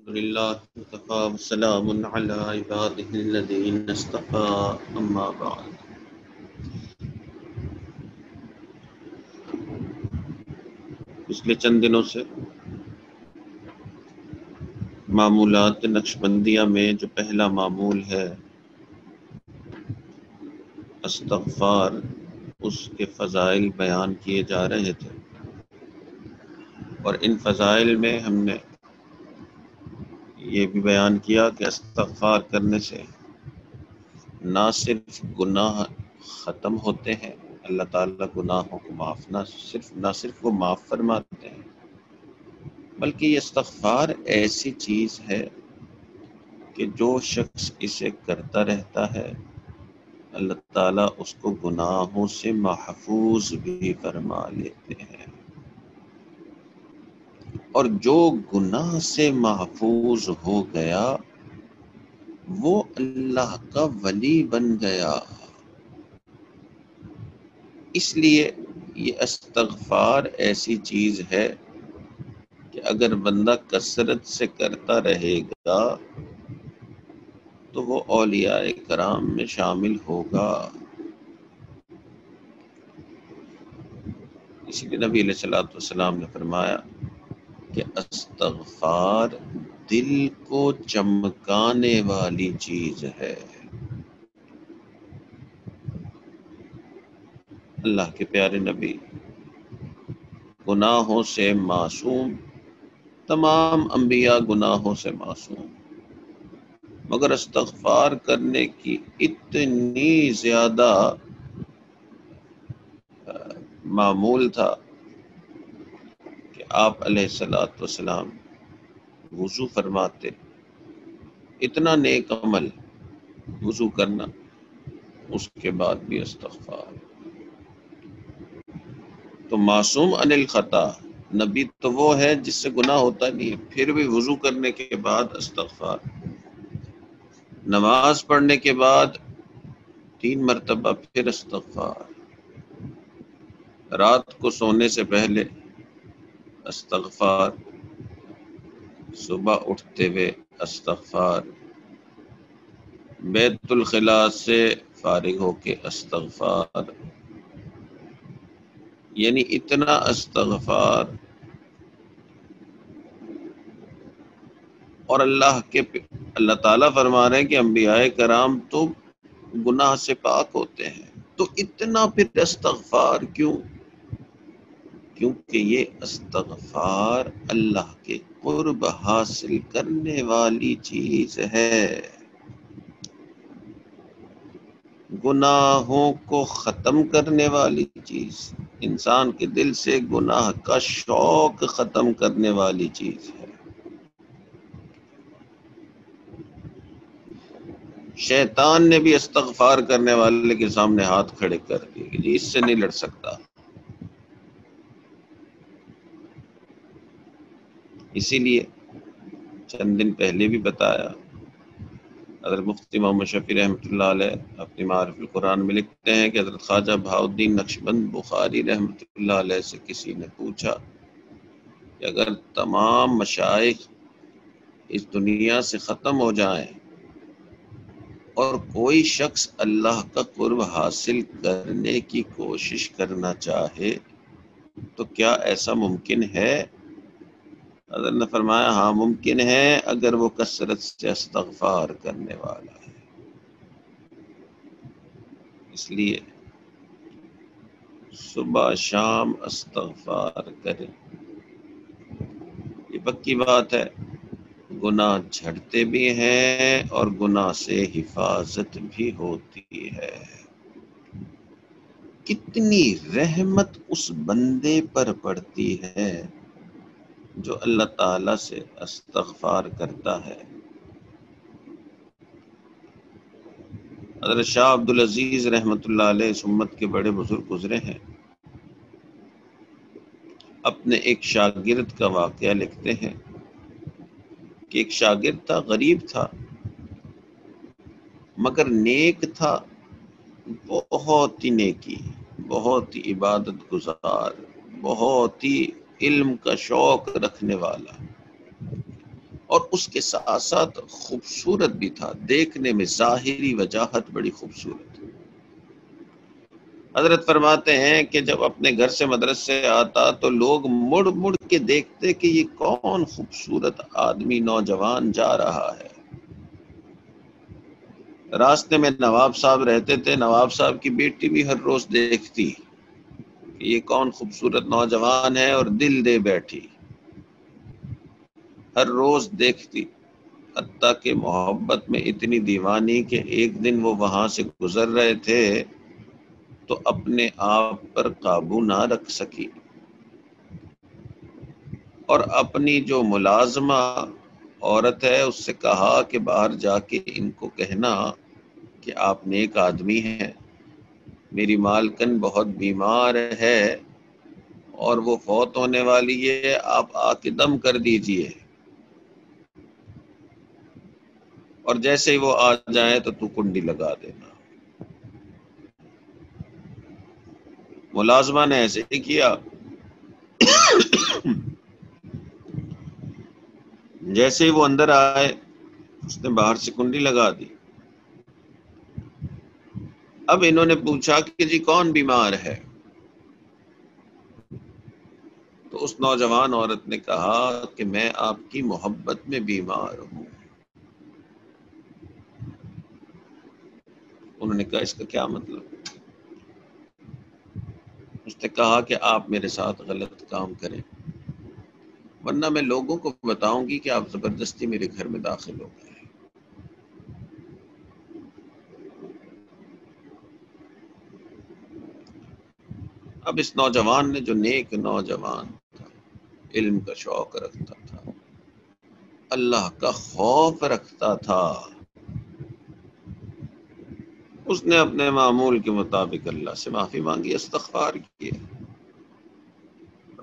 لله وكفى وسلام على عباده الذين اصطفى أما بعد. پچھلے چند دنوں سے معمولات نقشبندیہ میں جو پہلا معمول ہے استغفار، اس کے فضائل بیان کیے جا رہے تھے، اور ان فضائل میں ہم نے یہ بھی بیان کیا کہ استغفار کرنے سے نہ صرف گناہ ختم ہوتے ہیں، اللہ تعالیٰ گناہوں کو نہ صرف وہ معاف فرماتے ہیں، بلکہ یہ استغفار ایسی چیز ہے کہ جو شخص اسے کرتا رہتا ہے اللہ تعالیٰ اس کو گناہوں سے محفوظ بھی فرما لیتے ہیں، اور جو گناہ سے محفوظ ہو گیا وہ اللہ کا ولی بن گیا۔ اس لیے یہ استغفار ایسی چیز ہے کہ اگر بندہ کثرت سے کرتا رہے گا تو وہ اولیاء کرام میں شامل ہوگا۔ اسی لیے نبی علیہ الصلوۃ والسلام نے فرمایا کہ استغفار دل کو چمکانے والی چیز ہے۔ اللہ کے پیارے نبی گناہوں سے معصوم، تمام انبیاء گناہوں سے معصوم، مگر استغفار کرنے کی اتنی زیادہ معمول تھا کہ آپ علیہ الصلوۃ والسلام وضو فرماتے، اتنا نیک عمل وضو کرنا، اس کے بعد بھی استغفار۔ تو معصوم عن الخطا نبی تو وہ ہے جس سے گناہ ہوتا نہیں ہے، پھر بھی وضو کرنے کے بعد استغفار، نماز پڑھنے کے بعد 3 مرتبہ پھر استغفار، رات کو سونے سے پہلے استغفار، صبح اٹھتے ہوئے استغفار، بیت الخلا سے فارغ ہو کے استغفار، یعنی اتنا استغفار۔ اور اللہ تعالیٰ فرما رہے ہیں کہ انبیاء کرام تو گناہ سے پاک ہوتے ہیں، تو اتنا پھر استغفار کیوں؟ کیونکہ یہ استغفار اللہ کے قرب حاصل کرنے والی چیز ہے، گناہوں کو ختم کرنے والی چیز، انسان کے دل سے گناہ کا شوق ختم کرنے والی چیز ہے۔ شیطان نے بھی استغفار کرنے والے کے سامنے ہاتھ کھڑے کر دیے کہ جی اس سے نہیں لڑ سکتا۔ اسی لیے چند دن پہلے بھی بتایا، حضرت مفتی محمد شفیع رحمۃ اللہ علیہ اپنی معارف القرآن میں لکھتے ہیں کہ حضرت خواجہ بہاؤالدین نقشبند بخاری رحمۃ اللہ علیہ سے کسی نے پوچھا کہ اگر تمام مشائخ اس دنیا سے ختم ہو جائیں اور کوئی شخص اللہ کا قرب حاصل کرنے کی کوشش کرنا چاہے تو کیا ایسا ممکن ہے؟ حضرت نے فرمایا ہاں ممکن ہے، اگر وہ کثرت سے استغفار کرنے والا ہے۔ اس لیے صبح شام استغفار کریں، یہ پکی بات ہے، گناہ جھڑتے بھی ہیں اور گناہ سے حفاظت بھی ہوتی ہے۔ کتنی رحمت اس بندے پر پڑتی ہے جو اللہ تعالیٰ سے استغفار کرتا ہے۔ حضرت شاہ عبدالعزیز رحمۃ اللہ علیہ اس امت کے بڑے بزرگ گزرے ہیں، اپنے ایک شاگرد کا واقعہ لکھتے ہیں کہ ایک شاگرد تھا، غریب تھا مگر نیک تھا، بہت ہی نیکی، بہت ہی عبادت گزار، بہت ہی علم کا شوق رکھنے والا۔ اور اس کے ساتھ ساتھ خوبصورت بھی تھا، دیکھنے میں ظاہری وجاہت بڑی خوبصورت. حضرت فرماتے ہیں کہ جب اپنے گھر سے مدرسے آتا تو لوگ مڑ مڑ کے دیکھتے کہ یہ کون خوبصورت آدمی نوجوان جا رہا ہے. راستے میں نواب صاحب رہتے تھے، نواب صاحب کی بیٹی بھی ہر روز دیکھتی کہ یہ کون خوبصورت نوجوان ہے اور دل دے بیٹھی، ہر روز دیکھتی. حتیٰ کہ محبت میں اتنی دیوانی کہ ایک دن وہ وہاں سے گزر رہے تھے تو اپنے آپ پر قابو نہ رکھ سکی اور اپنی جو ملازمہ عورت ہے اس سے کہا کہ باہر جا کے ان کو کہنا کہ آپ نیک آدمی ہیں، میری مالکن بہت بیمار ہے اور وہ فوت ہونے والی ہے، آپ آ کے دم کر دیجئے، اور جیسے ہی وہ آ جائیں تو کنڈی لگا دینا. ملازمہ نے ایسے ہی کیا. جیسے ہی وہ اندر آئے اس نے باہر سے کنڈی لگا دی. اب انہوں نے پوچھا کہ جی کون بیمار ہے؟ تو اس نوجوان عورت نے کہا کہ میں آپ کی محبت میں بیمار ہوں. انہوں نے کہا اس کا کیا مطلب؟ اس نے کہا کہ آپ میرے ساتھ غلط کام کریں ورنہ میں لوگوں کو بتاؤں گی کہ آپ زبردستی میرے گھر میں داخل ہو گئے. اب اس نوجوان نے، جو نیک نوجوان تھا، علم کا شوق رکھتا تھا، اللہ کا خوف رکھتا تھا، اس نے اپنے معمول کے مطابق اللہ سے معافی مانگی، استغفار کیے.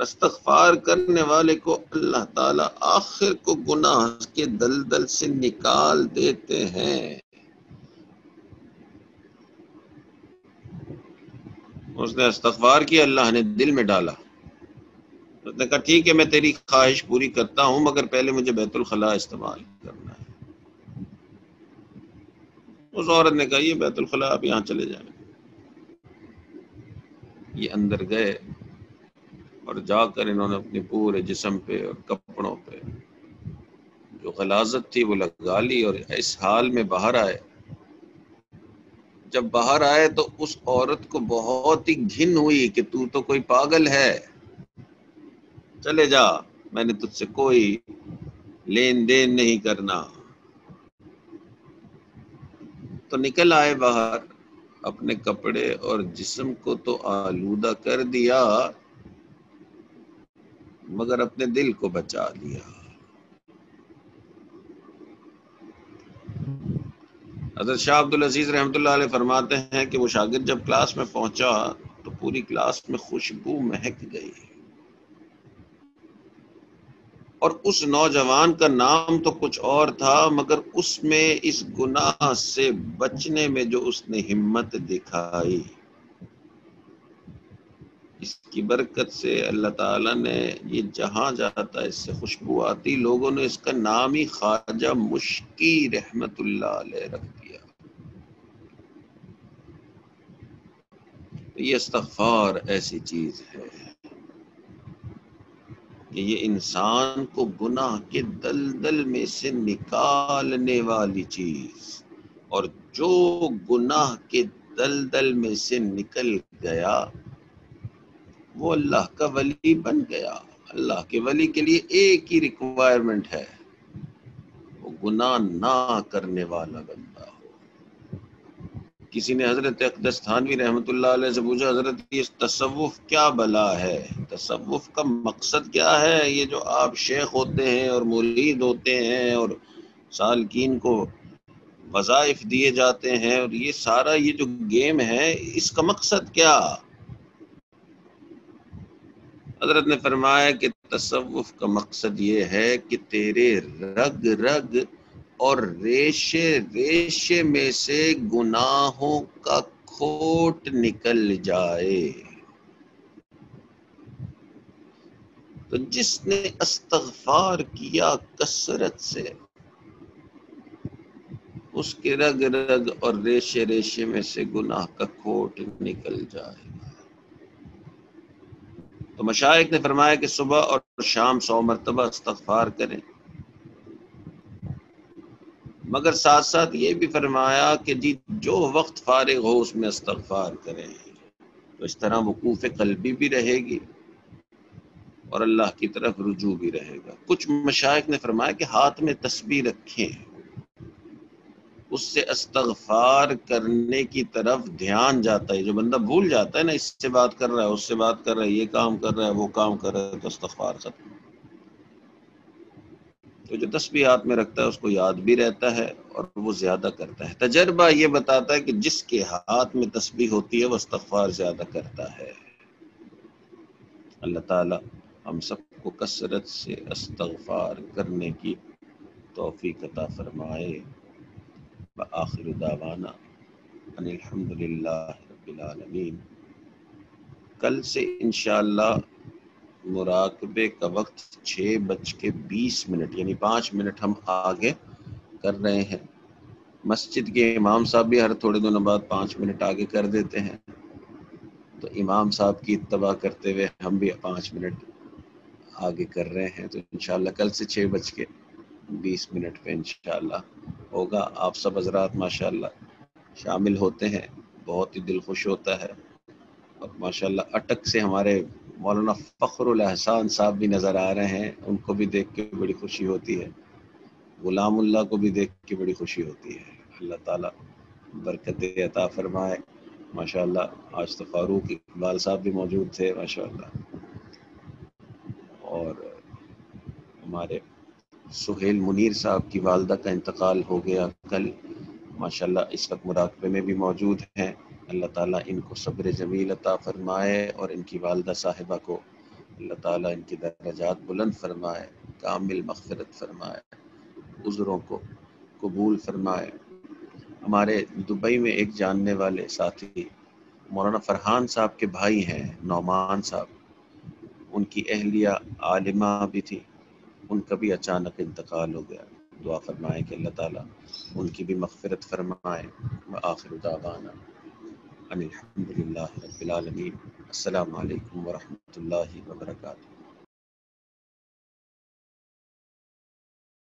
استغفار کرنے والے کو اللہ تعالی آخر کو گناہ کے دلدل سے نکال دیتے ہیں. اس نے استغفار کیا، اللہ نے دل میں ڈالا. اس نے کہا ٹھیک ہے میں تیری خواہش پوری کرتا ہوں مگر پہلے مجھے بیت الخلاء استعمال کرنا ہے. اس عورت نے کہا یہ بیت الخلاء آپ یہاں چلے جائیں. یہ اندر گئے اور جا کر انہوں نے اپنے پورے جسم پہ اور کپڑوں پہ جو غلاظت تھی وہ لگا لی اور اس حال میں باہر آئے. جب باہر آئے تو اس عورت کو بہت ہی گھن ہوئی کہ تو کوئی پاگل ہے، چلے جا، میں نے تجھ سے کوئی لین دین نہیں کرنا. تو نکل آئے باہر، اپنے کپڑے اور جسم کو تو آلودہ کر دیا مگر اپنے دل کو بچا لیا. حضرت شاہ عبدالعزیز رحمۃ اللہ علیہ فرماتے ہیں کہ وہ شاگرد جب کلاس میں پہنچا تو پوری کلاس میں خوشبو مہک گئی اور اس نوجوان کا نام تو کچھ اور تھا مگر اس میں اس گناہ سے بچنے میں جو اس نے ہمت دکھائی، اس کی برکت سے اللہ تعالیٰ نے یہ جہاں جاتا اس سے خوشبو آتی. لوگوں نے اس کا نام ہی خواجہ مشکی رحمت اللہ علیہ رکھ دیا. یہ استغفار ایسی چیز ہے کہ یہ انسان کو گناہ کے دلدل میں سے نکالنے والی چیز، اور جو گناہ کے دلدل میں سے نکل گیا وہ اللہ کا ولی بن گیا. اللہ کے ولی کے لیے ایک ہی ریکوائرمنٹ ہے، وہ گناہ نہ کرنے والا بندہ ہو. کسی نے حضرت اقدس تھانوی رحمۃ اللہ علیہ سے پوچھا حضرت یہ تصوف کیا بلا ہے، تصوف کا مقصد کیا ہے؟ یہ جو آپ شیخ ہوتے ہیں اور مرید ہوتے ہیں اور سالکین کو وظائف دیے جاتے ہیں اور یہ سارا یہ جو گیم ہے اس کا مقصد کیا؟ حضرت نے فرمایا کہ تصوف کا مقصد یہ ہے کہ تیرے رگ رگ اور ریشے ریشے میں سے گناہوں کا کھوٹ نکل جائے. تو جس نے استغفار کیا کثرت سے، اس کے رگ رگ اور ریشے ریشے میں سے گناہ کا کھوٹ نکل جائے گا۔ تو مشائخ نے فرمایا کہ صبح اور شام 100 مرتبہ استغفار کریں، مگر ساتھ ساتھ یہ بھی فرمایا کہ جی جو وقت فارغ ہو اس میں استغفار کریں، تو اس طرح وقوف قلبی بھی رہے گی اور اللہ کی طرف رجوع بھی رہے گا۔ کچھ مشائخ نے فرمایا کہ ہاتھ میں تسبیح رکھیں، اس سے استغفار کرنے کی طرف دھیان جاتا ہے۔ جو بندہ بھول جاتا ہے نا، اس سے بات کر رہا ہے، اس سے بات کر رہا ہے، یہ کام کر رہا ہے، وہ کام کر رہا ہے، تو استغفار ختم۔ تو جو تسبیح ہاتھ میں رکھتا ہے اس کو یاد بھی رہتا ہے اور وہ زیادہ کرتا ہے۔ تجربہ یہ بتاتا ہے کہ جس کے ہاتھ میں تسبیح ہوتی ہے وہ استغفار زیادہ کرتا ہے۔ اللہ تعالی ہم سب کو کثرت سے استغفار کرنے کی توفیق عطا فرمائے۔ وآخر دعوانا ان الحمدللہ رب العالمین۔ کل سے انشاءاللہ مراقبے کا وقت 6:20 یعنی 5 منٹ ہم آگے کر رہے ہیں۔ مسجد کے امام صاحب بھی ہر تھوڑے دنوں بعد 5 منٹ آگے کر دیتے ہیں، تو امام صاحب کی اتباع کرتے ہوئے ہم بھی 5 منٹ آگے کر رہے ہیں۔ تو انشاءاللہ کل سے 6:20 پہ انشاءاللہ ہوگا۔ آپ سب حضرات ماشاءاللہ شامل ہوتے ہیں، بہت ہی دل خوش ہوتا ہے، اور ماشاءاللہ اٹک سے ہمارے مولانا فخر الاحسان صاحب بھی نظر آ رہے ہیں، ان کو بھی دیکھ کے بڑی خوشی ہوتی ہے، غلام اللہ کو بھی دیکھ کے بڑی خوشی ہوتی ہے۔ اللہ تعالیٰ برکت عطا فرمائے۔ ماشاءاللہ آج تو فاروق اقبال صاحب بھی موجود تھے ماشاءاللہ، اور ہمارے سہیل منیر صاحب کی والدہ کا انتقال ہو گیا کل، ماشاءاللہ اس وقت مراقبے میں بھی موجود ہیں۔ اللہ تعالیٰ ان کو صبر جمیل عطا فرمائے اور ان کی والدہ صاحبہ کو اللہ تعالیٰ ان کی درجات بلند فرمائے، کامل مغفرت فرمائے، عذروں کو قبول فرمائے۔ ہمارے دبئی میں ایک جاننے والے ساتھی مولانا فرحان صاحب کے بھائی ہیں، نعمان صاحب، ان کی اہلیہ عالمہ بھی تھی، ان کا بھی اچانک انتقال ہو گیا۔ دعا فرمائے کہ اللہ تعالیٰ ان کی بھی مغفرت فرمائے۔ وآخر دعوانا ان الحمدللہ رب العالمین۔ السلام علیکم ورحمۃ اللہ وبرکاتہ۔